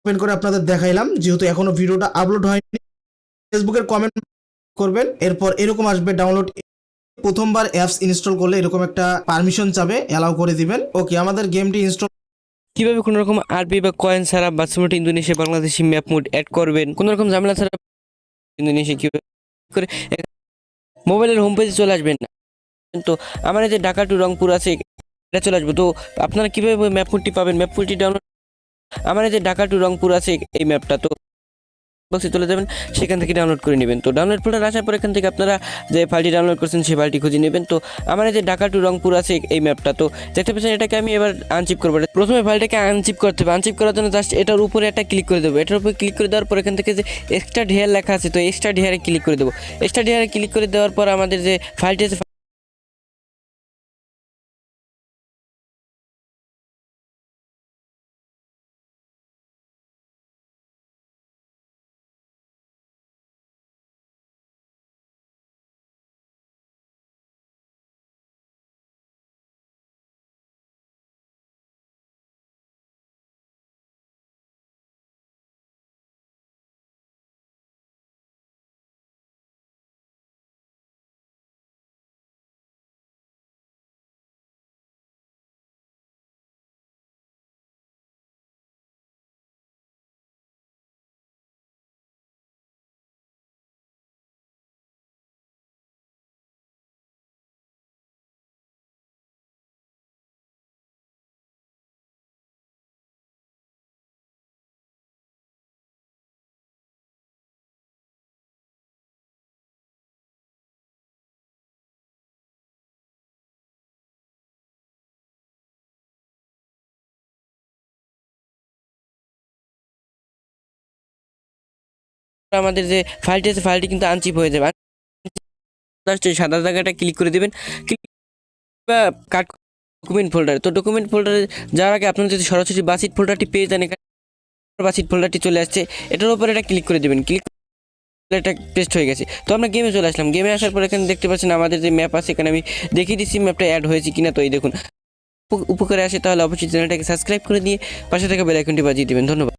Open করে আপনাদের দেখাইলাম, যেহেতু এখনো ভিডিওটা আপলোড হয়নি। ফেসবুকের কমেন্ট করবেন, এরপর এরকম আসবে ডাউনলোড। প্রথমবার অ্যাপস ইনস্টল করলে এরকম একটা পারমিশন চাবে, অ্যালাউ করে দিবেন। ওকে, আমাদের গেমটি ইনস্টল। কিভাবে কোনো রকম আরবি বা কয়েন ছাড়া বা simulate Indonesia Bangladeshi map mode add করবেন, কোনো রকম ঝামেলা ছাড়া ইন্দোনেশিয়া কিভাবে করে মোবাইলের হোম পেজে চলে আসবেন। তো আমার এই যে ঢাকা টু রংপুর আছে, এটা চলে আসবে। তো আপনারা কিভাবে ম্যাপ মোডটি পাবেন, ম্যাপ মোডটি ডাউনলোড, আমার এই যে ঢাকা টু রংপুর আছে এই ম্যাপটা, তো বক্সে চলে যাবেন, সেখান থেকে ডাউনলোড করে নেবেন। তো ডাউনলোড ফোল্ডার আসার পর এখান থেকে আপনারা যে ফাইলটি ডাউনলোড করছেন সেই ফাইলটি খুঁজে নেবেন। তো আমার এই যে ঢাকা টু রংপুর আছে এই ম্যাপটা, তো দেখতে পাচ্ছেন এটাকে আমি এবার আনচিপ করবো। প্রথমে ফাইলটাকে আনচিপ করতে হবে। আনচিপ করার জন্য জাস্ট এটার উপরে একটা ক্লিক করে দেবো। এটার উপরে ক্লিক করে দেওয়ার পর এখান থেকে যে এক্সট্রা ঢেয়ার লেখা আছে, তো এক্সট্রা ঢেয়ারে ক্লিক করে দেবো। এক্সট্রা ঢেয়ারে ক্লিক করে দেওয়ার পর আমাদের যে ফাইলটি আছে, আমাদের যে ফাইলটি আছে ফাইলটি কিন্তু আনচিপ হয়ে যাবে। জাস্ট এই সাদা জায়গাটা ক্লিক করে দেবেন। ক্লিক বা কাট ডকুমেন্ট ফোল্ডার, তো ডকুমেন্ট ফোল্ডারে যাওয়ার আগে আপনারা যদি সরাসরি বাসিট ফোল্ডারটি পেয়ে যান, এখানে বাসিট ফোল্ডারটি চলে আসছে, এটার উপর এটা ক্লিক করে দেবেন। ক্লিক করলে এটা পেস্ট হয়ে গেছে। তো আমরা গেমে চলে আসলাম। গেমে আসার পর এখানে দেখতে পাচ্ছেন আমাদের যে ম্যাপ আছে, এখানে আমি দেখিয়ে দিচ্ছি ম্যাপটা অ্যাড হয়েছে কিনা। তো এই দেখুন, উপকারে আসে তাহলে অবশ্যই চ্যানেলটাকে সাবস্ক্রাইব করে দিয়ে পাশে থাকা বেল আইকনটি বাজিয়ে দেবেন। ধন্যবাদ।